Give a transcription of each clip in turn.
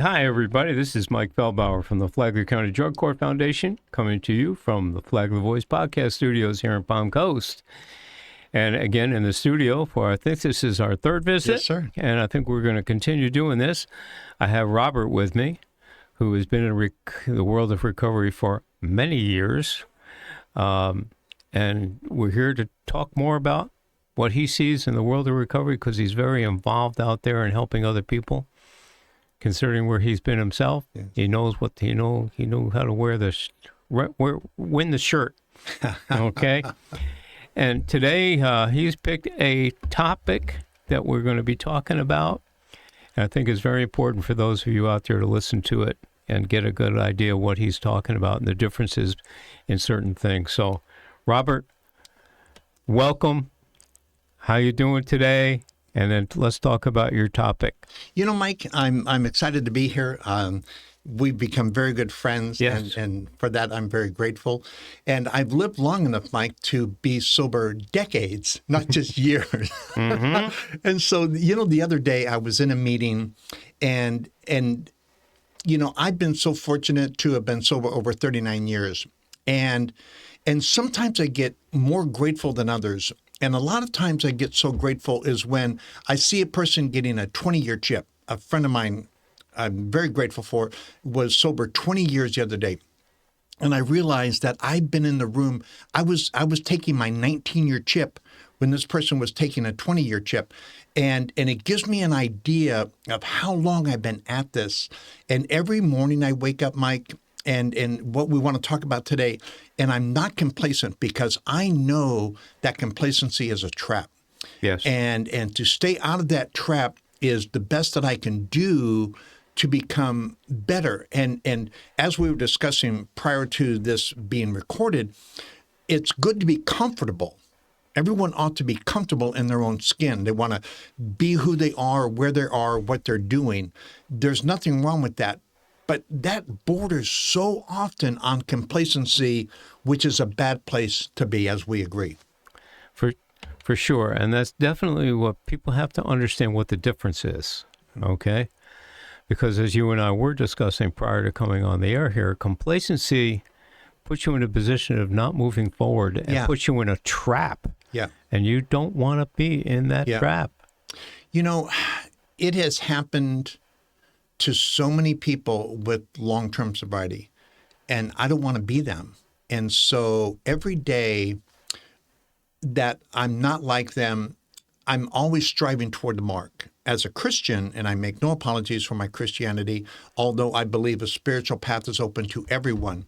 Hi, everybody. This is Mike Feldbauer from the Flagler County Drug Court Foundation, coming to you from the Flagler Voice podcast studios here in Palm Coast. And again, in the studio I think this is our third visit. Yes, sir. And I think we're going to continue doing this. I have Robert with me, who has been in the world of recovery for many years. And we're here to talk more about what he sees in the world of recovery, because he's very involved out there in helping other people. Considering where he's been himself, yes. He knows what he knew how to win the shirt. Okay, and today he's picked a topic that we're going to be talking about. And I think it's very important for those of you out there to listen to it and get a good idea of what he's talking about and the differences in certain things. So, Robert, welcome. How you doing today? And then let's talk about your topic. You know, Mike, I'm excited to be here. We've become very good friends, yes. and for that I'm very grateful. And I've lived long enough, Mike, to be sober decades, not just years. Mm-hmm. And so, the other day I was in a meeting, and I've been so fortunate to have been sober over 39 years. And sometimes I get more grateful than others. And a lot of times I get so grateful is when I see a person getting a 20-year chip. A friend of mine I'm very grateful for was sober 20 years the other day. And I realized that I've been in the room. I was taking my 19-year chip when this person was taking a 20-year chip. And it gives me an idea of how long I've been at this. And every morning I wake up, Mike, and what we want to talk about today. And I'm not complacent because I know that complacency is a trap. Yes. And to stay out of that trap is the best that I can do to become better. And as we were discussing prior to this being recorded, it's good to be comfortable. Everyone ought to be comfortable in their own skin. They want to be who they are, where they are, what they're doing. There's nothing wrong with that. But that borders so often on complacency, which is a bad place to be, as we agree. For sure. And that's definitely what people have to understand, what the difference is, okay? Because as you and I were discussing prior to coming on the air here, complacency puts you in a position of not moving forward and puts you in a trap. Yeah. And you don't want to be in that trap. It has happened to so many people with long-term sobriety, and I don't want to be them. And so every day that I'm not like them, I'm always striving toward the mark. As a Christian, and I make no apologies for my Christianity, although I believe a spiritual path is open to everyone,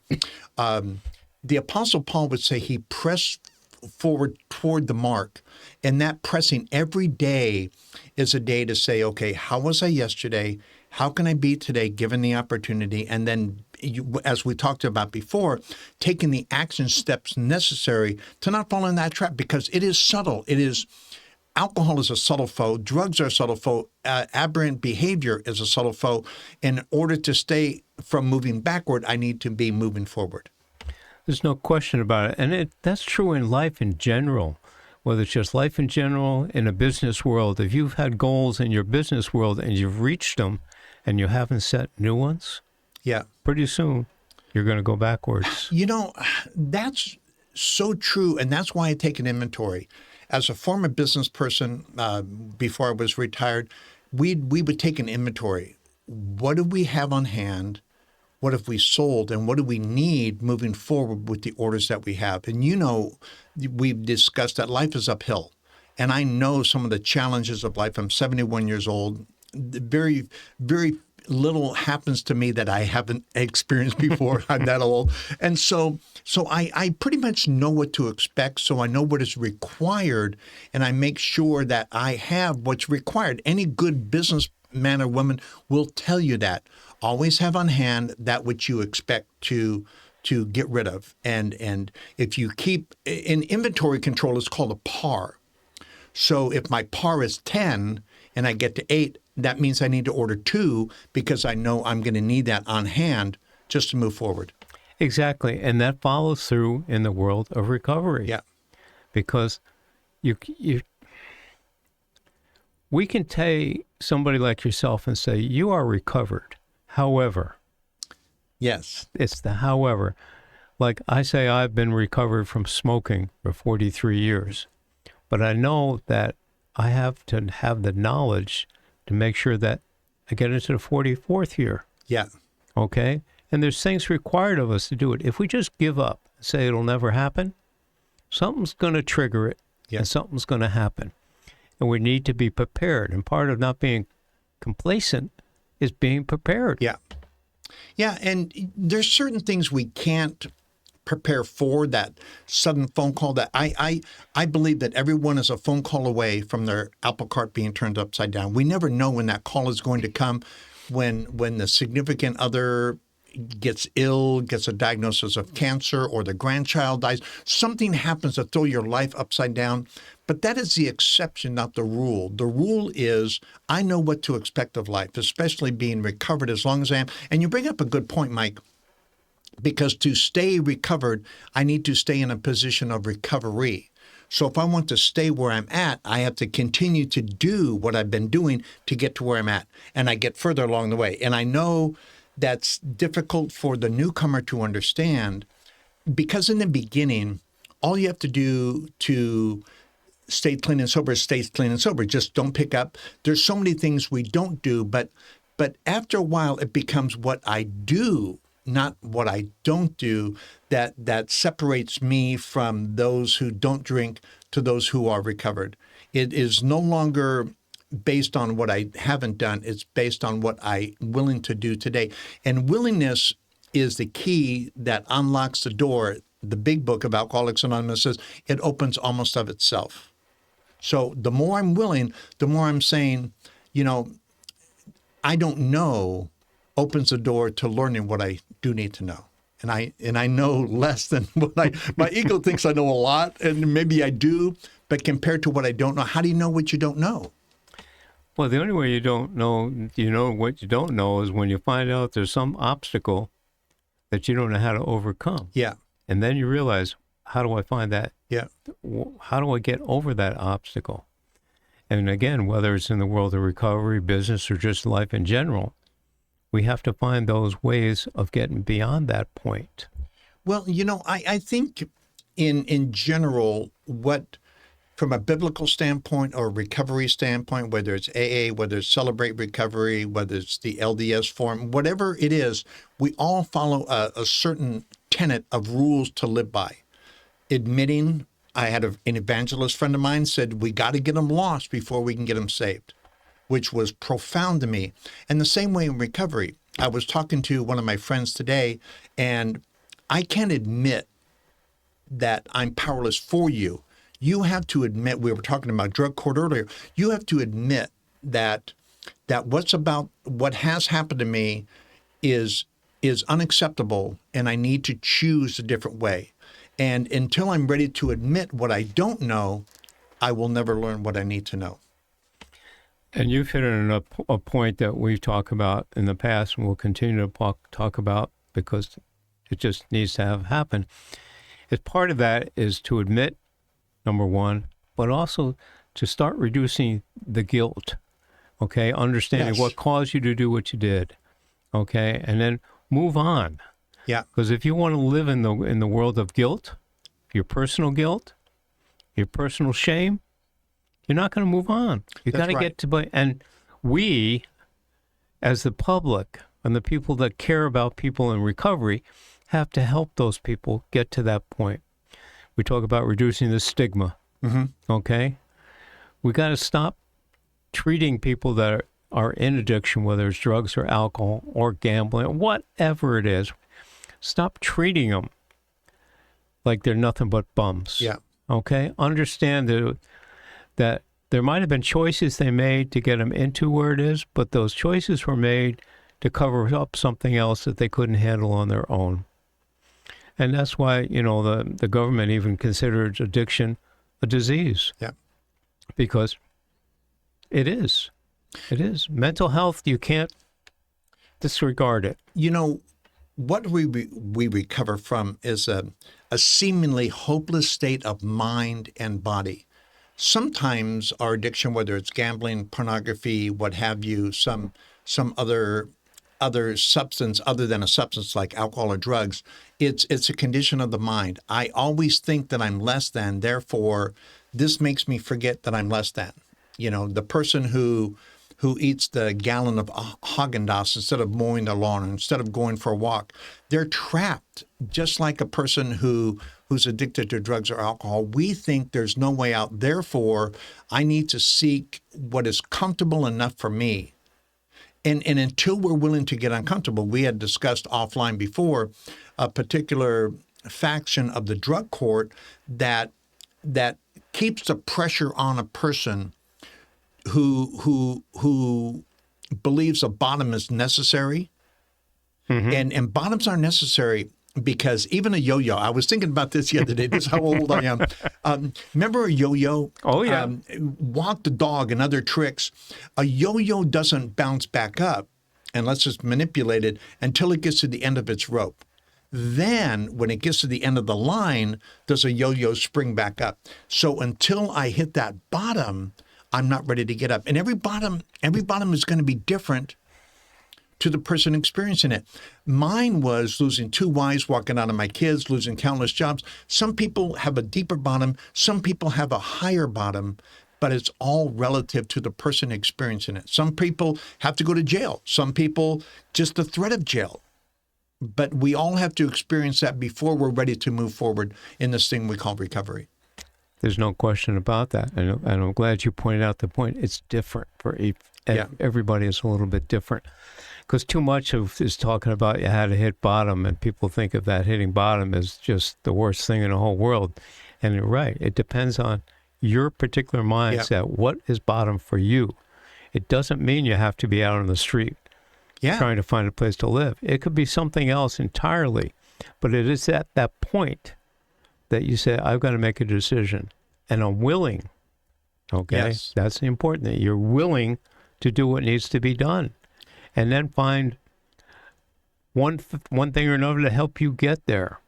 the Apostle Paul would say he pressed forward toward the mark. And that pressing every day is a day to say, okay, how was I yesterday? How can I be today, given the opportunity? And then, as we talked about before, taking the action steps necessary to not fall in that trap, because it is subtle. Alcohol is a subtle foe. Drugs are a subtle foe. Aberrant behavior is a subtle foe. In order to stay from moving backward, I need to be moving forward. There's no question about it. And that's true in life in general. Whether it's just life in general, in a business world, if you've had goals in your business world and you've reached them, and you haven't set new ones, pretty soon you're going to go backwards. That's so true, and that's why I take an inventory. As a former business person, before I was retired, we would take an inventory. What do we have on hand? What have we sold? And what do we need moving forward with the orders that we have? And we've discussed that life is uphill. And I know some of the challenges of life. I'm 71 years old. Very, very little happens to me that I haven't experienced before. I'm that old. And so I pretty much know what to expect. So I know what is required, and I make sure that I have what's required. Any good businessman or woman will tell you that. Always have on hand that which you expect to get rid of. And if you keep in inventory control, it's called a par. So if my par is 10 and I get to 8, that means I need to order 2 because I know I'm going to need that on hand just to move forward. Exactly. And that follows through in the world of recovery. Yeah. Because we can take somebody like yourself and say, you are recovered. however. Yes. It's the however. Like I say, I've been recovered from smoking for 43 years, but I know that I have to have the knowledge to make sure that I get into the 44th year. Yeah. Okay? And there's things required of us to do it. If we just give up and say it'll never happen, something's going to trigger it, Yeah. and something's going to happen. And we need to be prepared. And part of not being complacent is being prepared. Yeah. Yeah, and there's certain things we can't prepare for, that sudden phone call that I believe that everyone is a phone call away from their apple cart being turned upside down. We never know when that call is going to come, when the significant other gets ill, gets a diagnosis of cancer, or the grandchild dies. Something happens to throw your life upside down. But that is the exception, not the rule. The rule is I know what to expect of life, especially being recovered as long as I am. And you bring up a good point, Mike, because to stay recovered, I need to stay in a position of recovery. So if I want to stay where I'm at, I have to continue to do what I've been doing to get to where I'm at. And I get further along the way. And I know that's difficult for the newcomer to understand, because in the beginning, all you have to do to stay clean and sober is stay clean and sober. Just don't pick up. There's so many things we don't do, but after a while, it becomes what I do, not what I don't do, that separates me from those who don't drink to those who are recovered. It is no longer based on what I haven't done. It's based on what I'm willing to do today. And willingness is the key that unlocks the door. The big book of Alcoholics Anonymous says it opens almost of itself. So the more I'm willing, the more I'm saying, I don't know opens the door to learning what I do need to know. And I know less than what my ego thinks I know a lot, and maybe I do, but compared to what I don't know, how do you know what you don't know? Well, the only way you know what you don't know is when you find out there's some obstacle that you don't know how to overcome. Yeah. And then you realize, how do I find that? Yeah. How do I get over that obstacle? And again, whether it's in the world of recovery, business, or just life in general, we have to find those ways of getting beyond that point. Well, I think in general, what from a biblical standpoint or recovery standpoint, whether it's AA, whether it's Celebrate Recovery, whether it's the LDS form, whatever it is, we all follow a certain tenet of rules to live by. Admitting, I had an evangelist friend of mine said, we got to get them lost before we can get them saved, which was profound to me. And the same way in recovery, I was talking to one of my friends today, and I can't admit that I'm powerless for you. You have to admit, we were talking about drug court earlier, you have to admit that what has happened to me is unacceptable, and I need to choose a different way. And until I'm ready to admit what I don't know, I will never learn what I need to know. And you've hit on a point that we've talked about in the past and we'll continue to talk about because it just needs to happen. As part of that is to admit, number one, but also to start reducing the guilt, okay? Understanding what caused you to do what you did, okay? And then move on. Yeah. Because if you want to live in the world of guilt, your personal guilt, your personal shame, you're not going to move on. You got to get to, and we, as the public and the people that care about people in recovery, have to help those people get to that point. We talk about reducing the stigma, okay? We got to stop treating people that are in addiction, whether it's drugs or alcohol or gambling, whatever it is. Stop treating them like they're nothing but bums. Yeah. Okay? Understand that there might have been choices they made to get them into where it is, but those choices were made to cover up something else that they couldn't handle on their own. And that's why, the government even considers addiction a disease. Yeah. Because it is. It is. Mental health, you can't disregard it. What we recover from is a seemingly hopeless state of mind and body. Sometimes our addiction, whether it's gambling, pornography, what have you, some other other substance other than a substance like alcohol or drugs. It's a condition of the mind. I always think that I'm less than, therefore, this makes me forget that I'm less than. You know, the person who eats the gallon of Haagen-Dazs instead of mowing the lawn, instead of going for a walk, they're trapped, just like a person who's addicted to drugs or alcohol. We think there's no way out. Therefore, I need to seek what is comfortable enough for me. And until we're willing to get uncomfortable, we had discussed offline before a particular faction of the drug court that keeps the pressure on a person who believes a bottom is necessary. And bottoms are necessary because even a yo-yo, I was thinking about this the other day. This is how old I am. Remember a yo-yo? Oh, yeah. Walk the dog and other tricks. A yo-yo doesn't bounce back up unless it's manipulated until it gets to the end of its rope. Then when it gets to the end of the line, does a yo-yo spring back up. So until I hit that bottom, I'm not ready to get up. And every bottom is going to be different to the person experiencing it. Mine was losing 2 wives, walking out of my kids, losing countless jobs. Some people have a deeper bottom. Some people have a higher bottom, but it's all relative to the person experiencing it. Some people have to go to jail. Some people, just the threat of jail. But we all have to experience that before we're ready to move forward in this thing we call recovery. There's no question about that. And I'm glad you pointed out the point. It's different for everybody is a little bit different. Because too much of is talking about you had to hit bottom, and people think of that hitting bottom as just the worst thing in the whole world. And you're right. It depends on your particular mindset. Yeah. What is bottom for you? It doesn't mean you have to be out on the street trying to find a place to live. It could be something else entirely. But it is at that point that you say, I've got to make a decision, and I'm willing. Okay? Yes. That's the important thing. You're willing to do what needs to be done. And then find one thing or another to help you get there.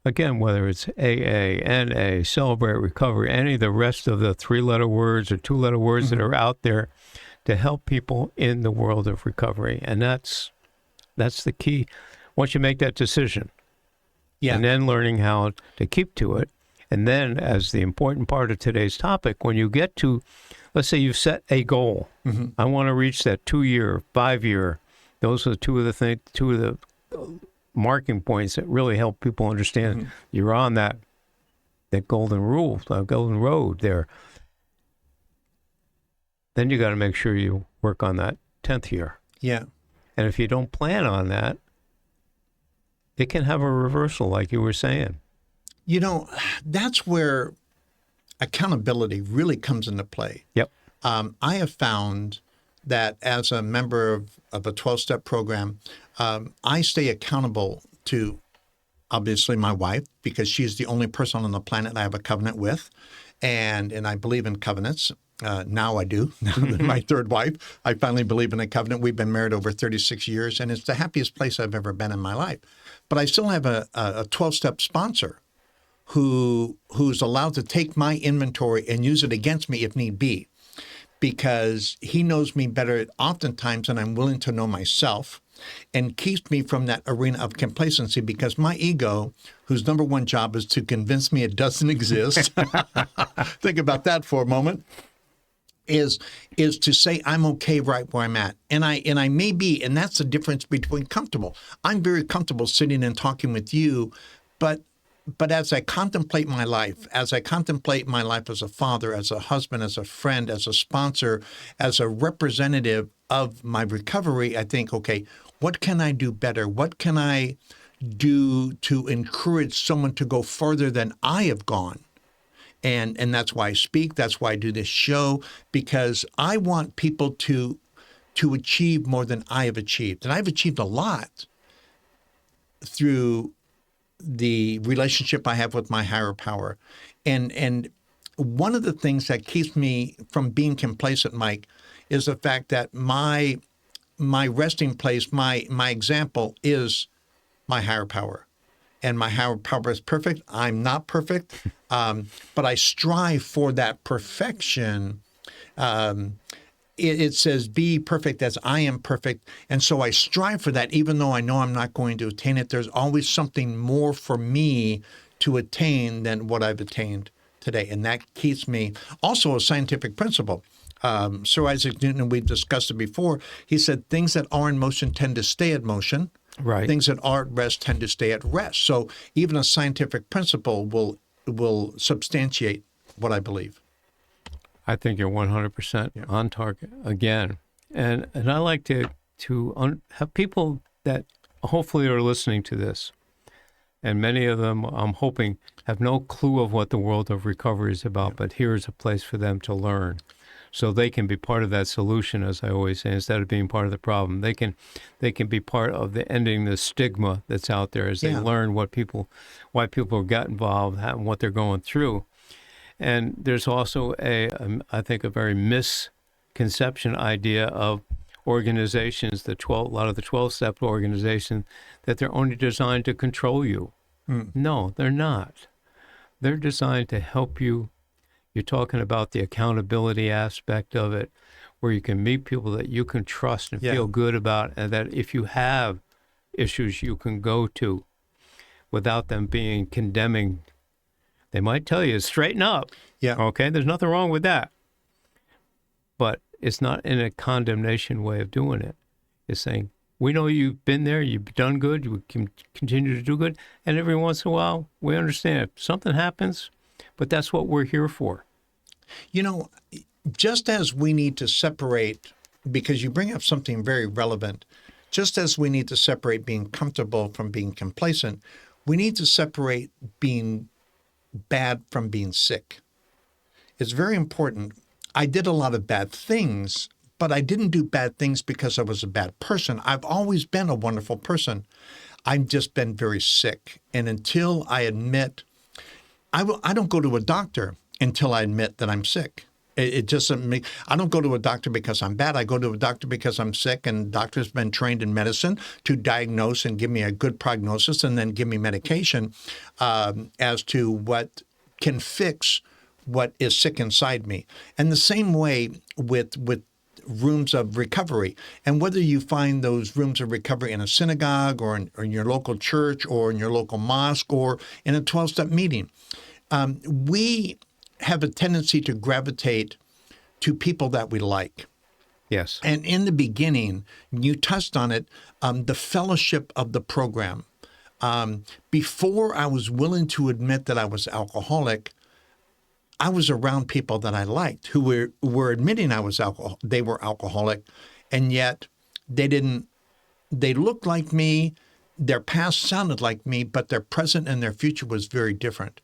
Again, whether it's AA, NA, Celebrate Recovery, any of the rest of the 3-letter words or 2-letter words that are out there to help people in the world of recovery. And that's the key. Once you make that decision, and then learning how to keep to it. And then, as the important part of today's topic, when you get to, let's say you've set a goal. I want to reach that 2-year, 5-year. Those are two of the marking points that really help people understand you're on that golden rule, golden road there. Then you got to make sure you work on that 10th year. Yeah. And if you don't plan on that, it can have a reversal, like you were saying. You know, that's where accountability really comes into play. Yep. I have found that as a member of a 12-step program, I stay accountable to, obviously, my wife, because she's the only person on the planet I have a covenant with. And I believe in covenants. Now I do. Now that my 3rd wife, I finally believe in a covenant. We've been married over 36 years, and it's the happiest place I've ever been in my life. But I still have a 12-step sponsor who's allowed to take my inventory and use it against me if need be, because he knows me better oftentimes than I'm willing to know myself, and keeps me from that arena of complacency, because my ego, whose number one job is to convince me it doesn't exist, think about that for a moment, is to say I'm okay right where I'm at. And I may be, and that's the difference between comfortable. I'm very comfortable sitting and talking with you, but as I contemplate my life, as a father, as a husband, as a friend, as a sponsor, as a representative of my recovery, I think, okay, what can I do better? What can I do to encourage someone to go further than I have gone? And that's why I speak. That's why I do this show, because I want people to achieve more than I have achieved. And I've achieved a lot through the relationship I have with my higher power. And one of the things that keeps me from being complacent, Mike, is the fact that my resting place, my example is my higher power. And my higher power is perfect. I'm not perfect, but I strive for that perfection it says, be perfect as I am perfect. And so I strive for that, even though I know I'm not going to attain it. There's always something more for me to attain than what I've attained today. And that keeps me also a scientific principle. Sir Isaac Newton, we've discussed it before. He said things that are in motion tend to stay in motion. Right. Things that are at rest tend to stay at rest. So even a scientific principle will substantiate what I believe. I think you're 100% on target again. And I like to have people that hopefully are listening to this, and many of them, I'm hoping, have no clue of what the world of recovery is about, but here's a place for them to learn. So they can be part of that solution, as I always say, instead of being part of the problem. They can be part of the ending the stigma that's out there as they learn why people got involved and what they're going through. And there's also I think a very misconception idea of organizations, a lot of the 12-step organizations, that they're only designed to control you. No, they're not. They're designed to help you. You're talking about the accountability aspect of it, where you can meet people that you can trust and feel good about, and that if you have issues you can go to without them being condemning. They might tell you, straighten up. Yeah. Okay, there's nothing wrong with that. But it's not in a condemnation way of doing it. It's saying, we know you've been there, you've done good, you can continue to do good, and every once in a while, we understand if something happens, but that's what we're here for. You know, just as we need to separate, because you bring up something very relevant, just as we need to separate being comfortable from being complacent, we need to separate being bad from being sick. It's very important. I did a lot of bad things, but I didn't do bad things because I was a bad person. I've always been a wonderful person. I've just been very sick. And until I admit, I don't go to a doctor until I admit that I'm sick. It just doesn't make, I don't go to a doctor because I'm bad. I go to a doctor because I'm sick, and doctors have been trained in medicine to diagnose and give me a good prognosis and then give me medication as to what can fix what is sick inside me. And the same way with rooms of recovery. And whether you find those rooms of recovery in a synagogue or in your local church or in your local mosque or in a 12-step meeting, we have a tendency to gravitate to people that we like. Yes. And in the beginning, you touched on it, the fellowship of the program. Before I was willing to admit that I was alcoholic, I was around people that I liked who were admitting they were alcoholic, and yet they looked like me, their past sounded like me, but their present and their future was very different.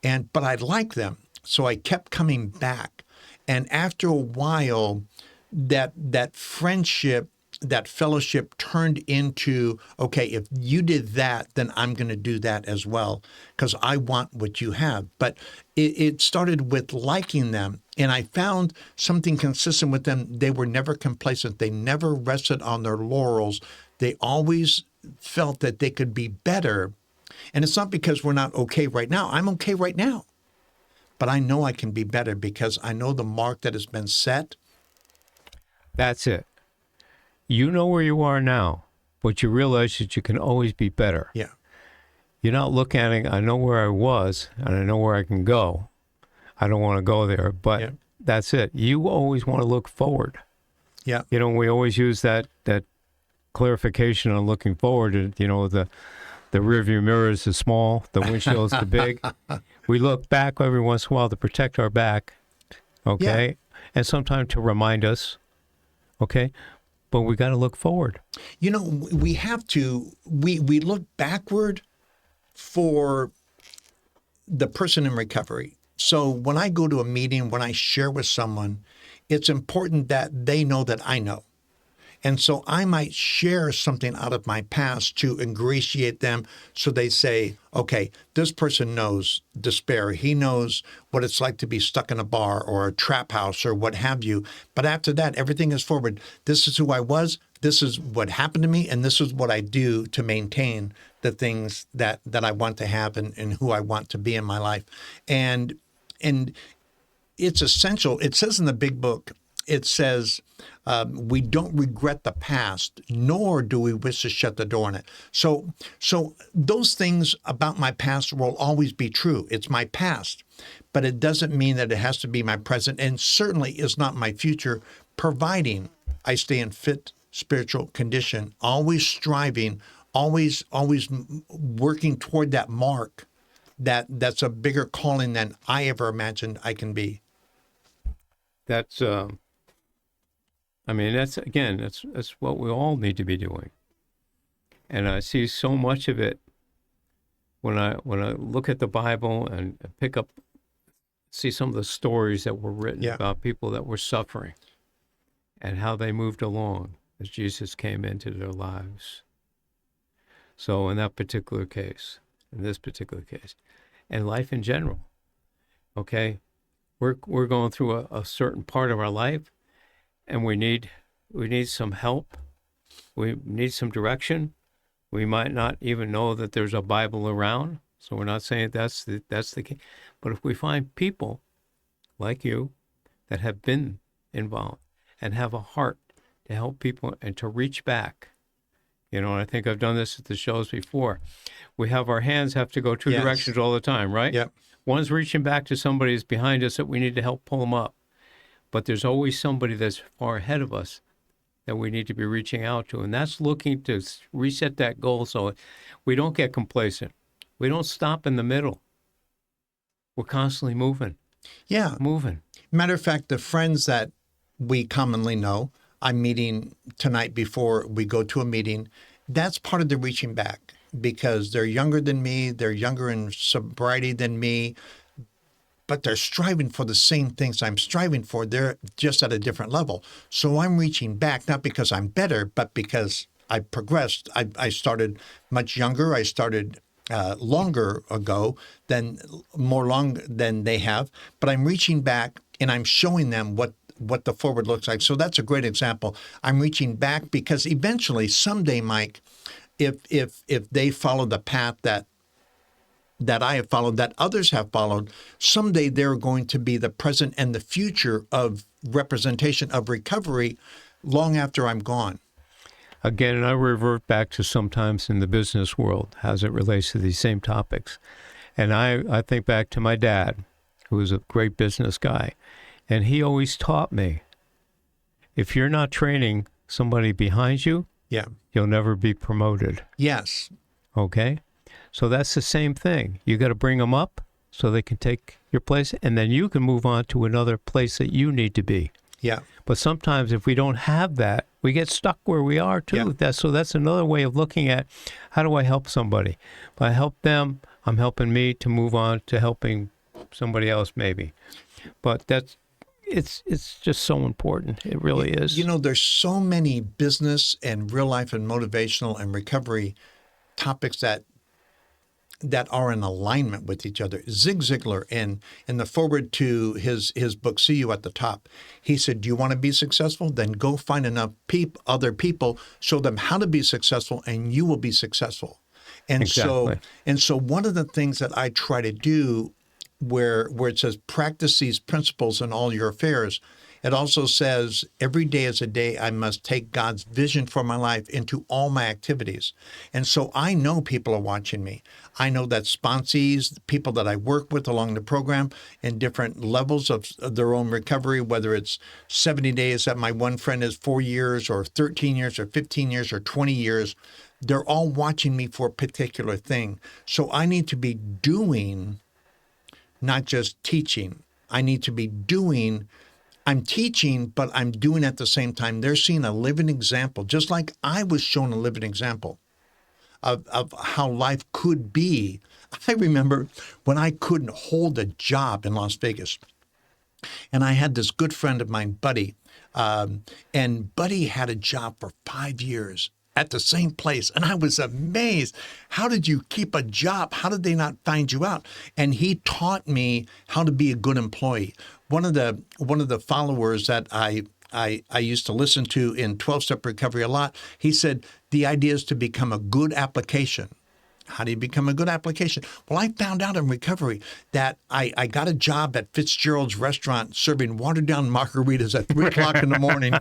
But I liked them. So I kept coming back. And after a while, that friendship, that fellowship turned into, okay, if you did that, then I'm going to do that as well, because I want what you have. But it started with liking them. And I found something consistent with them. They were never complacent. They never rested on their laurels. They always felt that they could be better. And it's not because we're not okay right now. I'm okay right now. But I know I can be better because I know the mark that has been set. That's it. You know where you are now, but you realize that you can always be better. Yeah. You're not looking at it, I know where I was, and I know where I can go. I don't want to go there, but that's it. You always want to look forward. Yeah. You know, we always use that clarification on looking forward. You know, the rearview mirror is small, the windshield is big. We look back every once in a while to protect our back, okay? Yeah. And sometimes to remind us, okay? But we got to look forward. You know, we have to, we look backward for the person in recovery. So when I go to a meeting, when I share with someone, it's important that they know that I know. And so I might share something out of my past to ingratiate them so they say, okay, this person knows despair. He knows what it's like to be stuck in a bar or a trap house or what have you. But after that, everything is forward. This is who I was. This is what happened to me. And this is what I do to maintain the things that I want to have and who I want to be in my life. And it's essential. It says in the big book, it says, we don't regret the past, nor do we wish to shut the door on it. So those things about my past will always be true. It's my past, but it doesn't mean that it has to be my present, and certainly is not my future, providing I stay in fit spiritual condition, always striving, always working toward that mark that's a bigger calling than I ever imagined I can be. That's, I mean, that's what we all need to be doing. And I see so much of it when I look at the Bible and see some of the stories that were written about people that were suffering and how they moved along as Jesus came into their lives. So in this particular case, and life in general, okay, we're going through a certain part of our life, and we need some help. We need some direction. We might not even know that there's a Bible around, so we're not saying that's the case. But if we find people like you that have been involved and have a heart to help people and to reach back, and I think I've done this at the shows before. Our hands have to go two directions all the time, right? Yep. One's reaching back to somebody who's behind us that we need to help pull them up. But there's always somebody that's far ahead of us that we need to be reaching out to. And that's looking to reset that goal so we don't get complacent. We don't stop in the middle. We're constantly moving. Yeah. Moving. Matter of fact, the friends that we commonly know, I'm meeting tonight before we go to a meeting, that's part of the reaching back because they're younger than me, they're younger in sobriety than me, but they're striving for the same things I'm striving for. They're just at a different level. So I'm reaching back, not because I'm better, but because I progressed. I started much younger. I started longer ago than they have, but I'm reaching back and I'm showing them what the forward looks like. So that's a great example. I'm reaching back because eventually, someday, Mike, if they follow the path that I have followed, that others have followed, someday they're going to be the present and the future of representation of recovery long after I'm gone. Again, and I revert back to sometimes in the business world as it relates to these same topics. And I think back to my dad, who was a great business guy. And he always taught me, if you're not training somebody behind you, you'll never be promoted. Yes. Okay? So that's the same thing. You got to bring them up so they can take your place, and then you can move on to another place that you need to be. Yeah. But sometimes if we don't have that, we get stuck where we are too. Yeah. So that's another way of looking at how do I help somebody? If I help them, I'm helping me to move on to helping somebody else maybe. But it's just so important. It really is. There's so many business and real life and motivational and recovery topics that are in alignment with each other. Zig Ziglar, in the foreword to his book, See You at the Top, he said, do you want to be successful? Then go find enough other people, show them how to be successful, and you will be successful. And exactly. so one of the things that I try to do where it says practice these principles in all your affairs, it also says every day is a day I must take God's vision for my life into all my activities. And so I know people are watching me. I know that sponsees, people that I work with along the program in different levels of their own recovery, whether it's 70 days that my one friend is 4 years or 13 years or 15 years or 20 years, they're all watching me for a particular thing. So I need to be doing, not just teaching. I need to be doing. I'm teaching, but I'm doing at the same time. They're seeing a living example, just like I was shown a living example of how life could be. I remember when I couldn't hold a job in Las Vegas. And I had this good friend of mine, Buddy, and Buddy had a job for 5 years at the same place. And I was amazed. How did you keep a job? How did they not find you out? And he taught me how to be a good employee. One of the followers that I used to listen to in 12-Step Recovery a lot, he said, the idea is to become a good application. How do you become a good application? Well, I found out in recovery that I got a job at Fitzgerald's restaurant serving watered down margaritas at 3 o'clock in the morning.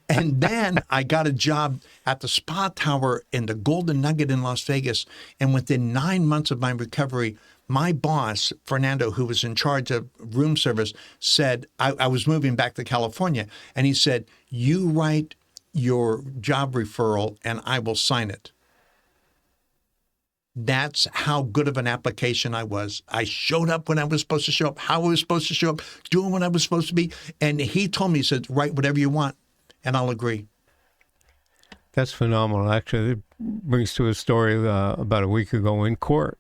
And then I got a job at the Spa Tower in the Golden Nugget in Las Vegas. And within 9 months of my recovery, my boss, Fernando, who was in charge of room service, said, I was moving back to California. And he said, you write your job referral and I will sign it. That's how good of an application I was. I showed up when I was supposed to show up, how I was supposed to show up, doing what I was supposed to be. And he told me, he said, write whatever you want, and I'll agree. That's phenomenal. Actually, it brings to a story about a week ago in court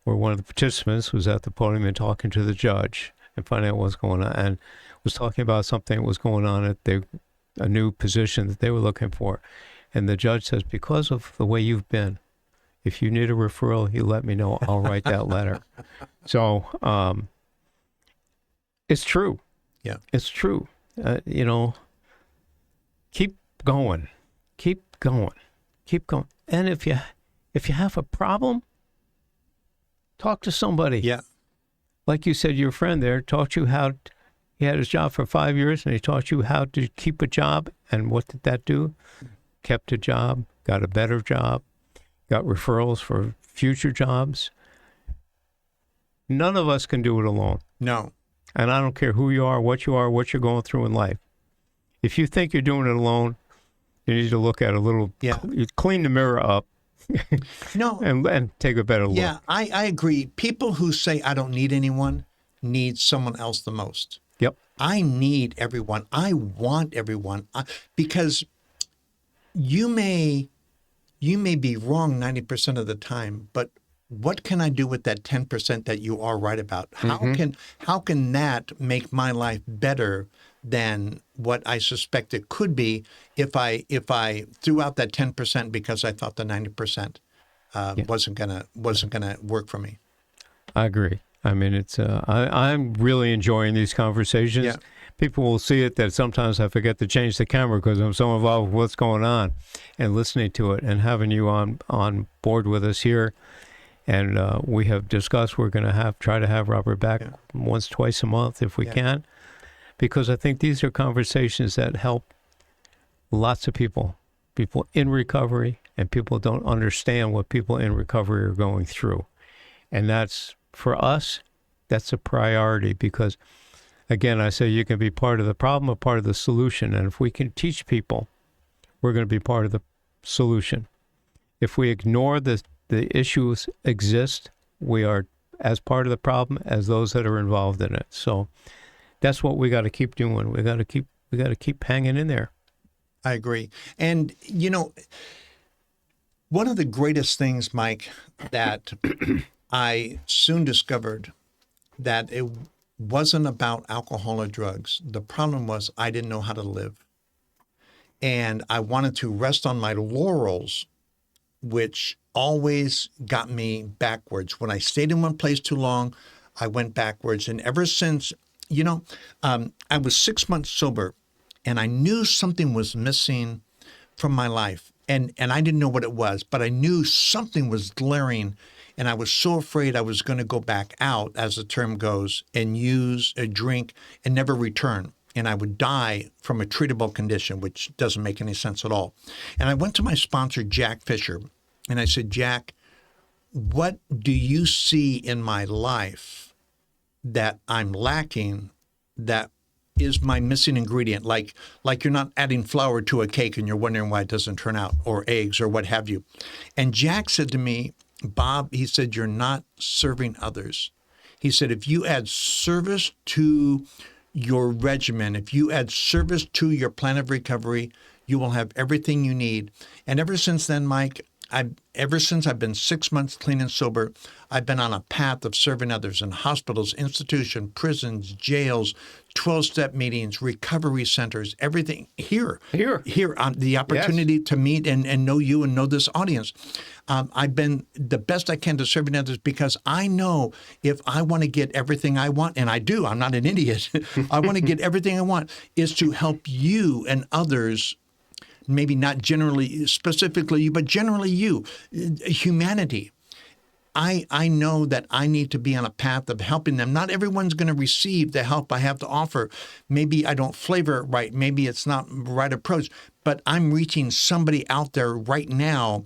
where one of the participants was at the podium and talking to the judge and finding out what's going on, and was talking about something that was going on at a new position that they were looking for. And the judge says, because of the way you've been, if you need a referral, you let me know. I'll write that letter. So it's true. Yeah. It's true. Keep going. Keep going. Keep going. And if you have a problem, talk to somebody. Yeah. Like you said, your friend there taught you how. He had his job for 5 years, and he taught you how to keep a job. And what did that do? Kept a job, got a better job, got referrals for future jobs. None of us can do it alone. No. And I don't care who you are, what you're going through in life. If you think you're doing it alone, you need to look at a little, clean the mirror up. No. and take a better look. Yeah, I agree. People who say, I don't need anyone, need someone else the most. Yep. I need everyone. I want everyone. Because you may be wrong 90% of the time, but what can I do with that 10% that you are right about? How can that make my life better than what I suspect it could be if I threw out that 10% because I thought the 90% wasn't gonna work for me? I agree. I mean, it's I'm really enjoying these conversations. Yeah. People will see it that sometimes I forget to change the camera because I'm so involved with what's going on, and listening to it and having you on board with us here. And we have discussed we're going to try to have Robert back once, twice a month if we can, because I think these are conversations that help lots of people in recovery, and people don't understand what people in recovery are going through. And that's, for us, that's a priority because, again, I say you can be part of the problem or part of the solution. And if we can teach people, we're going to be part of the solution. If we ignore the issues exist, we are as part of the problem as those that are involved in it. So that's what we got to keep doing. We got to keep hanging in there. I agree. And, one of the greatest things, Mike, that I soon discovered that it wasn't about alcohol or drugs. The problem was I didn't know how to live. And I wanted to rest on my laurels, which always got me backwards. When I stayed in one place too long, I went backwards. And ever since, I was 6 months sober, and I knew something was missing from my life. And I didn't know what it was, but I knew something was glaring. And I was so afraid I was going to go back out, as the term goes, and use a drink and never return. And I would die from a treatable condition, which doesn't make any sense at all. And I went to my sponsor, Jack Fisher, and I said, Jack, what do you see in my life that I'm lacking that is my missing ingredient? Like you're not adding flour to a cake and you're wondering why it doesn't turn out, or eggs or what have you. And Jack said to me, Bob, he said, you're not serving others. He said, if you add service to your regimen, if you add service to your plan of recovery, you will have everything you need. And ever since then, Mike, ever since I've been 6 months clean and sober, I've been on a path of serving others in hospitals, institutions, prisons, jails, 12-step meetings, recovery centers, everything here on the opportunity to meet and know you and know this audience. I've been the best I can to serving others because I know if I want to get everything I want, and I do, I'm not an idiot, I want to get everything I want, is to help you and others, maybe not generally, specifically you, but generally you, humanity. I know that I need to be on a path of helping them. Not everyone's going to receive the help I have to offer. Maybe I don't flavor it right. Maybe it's not the right approach. But I'm reaching somebody out there right now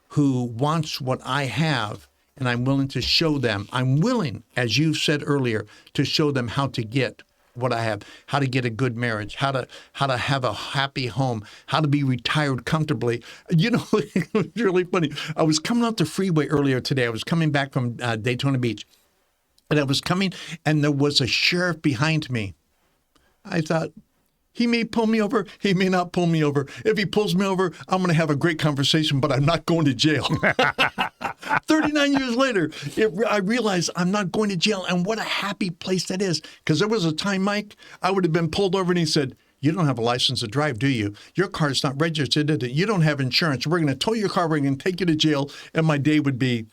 who wants what I have, and I'm willing to show them. I'm willing, as you said earlier, to show them how to get what I have, how to get a good marriage, how to have a happy home, how to be retired comfortably. You know, it was really funny. I was coming off the freeway earlier today. I was coming back from Daytona Beach, and I was coming, and there was a sheriff behind me. I thought, he may pull me over. He may not pull me over. If he pulls me over, I'm going to have a great conversation, but I'm not going to jail. 39 years later, I realized I'm not going to jail. And what a happy place that is. Because there was a time, Mike, I would have been pulled over and he said, you don't have a license to drive, do you? Your car's not registered. You don't have insurance. We're going to tow your car. We're going to take you to jail. And my day would be,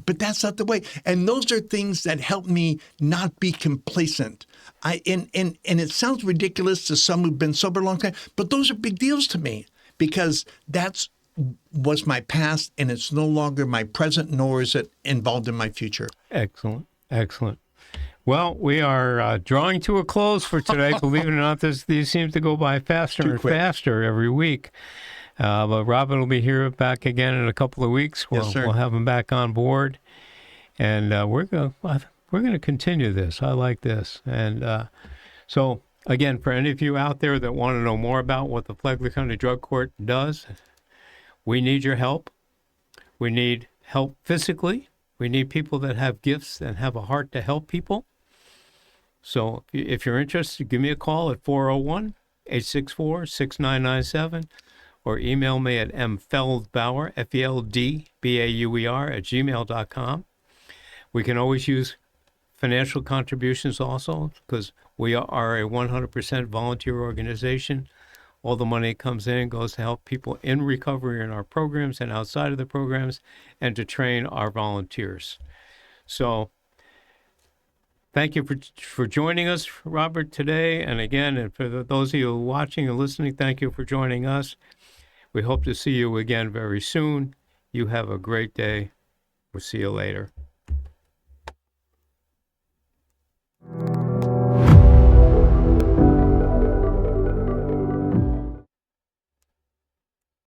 but that's not the way. And those are things that help me not be complacent. And it sounds ridiculous to some who've been sober a long time, but those are big deals to me because that's was my past and it's no longer my present, nor is it involved in my future. Excellent. Excellent. Well, we are drawing to a close for today. Believe it or not, these seem to go by faster and faster every week. But Robin will be here back again in a couple of weeks. We'll have him back on board. And we're going to continue this. I like this. And so, again, for any of you out there that want to know more about what the Flagler County Drug Court does, we need your help. We need help physically. We need people that have gifts and have a heart to help people. So if you're interested, give me a call at 401-864-6997 or email me at mfeldbauer, Feldbauer, @gmail.com. We can always use financial contributions also because we are a 100% volunteer organization. All the money that comes in goes to help people in recovery in our programs and outside of the programs and to train our volunteers. So thank you for joining us, Robert, today. And again, and for those of you watching and listening, thank you for joining us. We hope to see you again very soon. You have a great day. We'll see you later.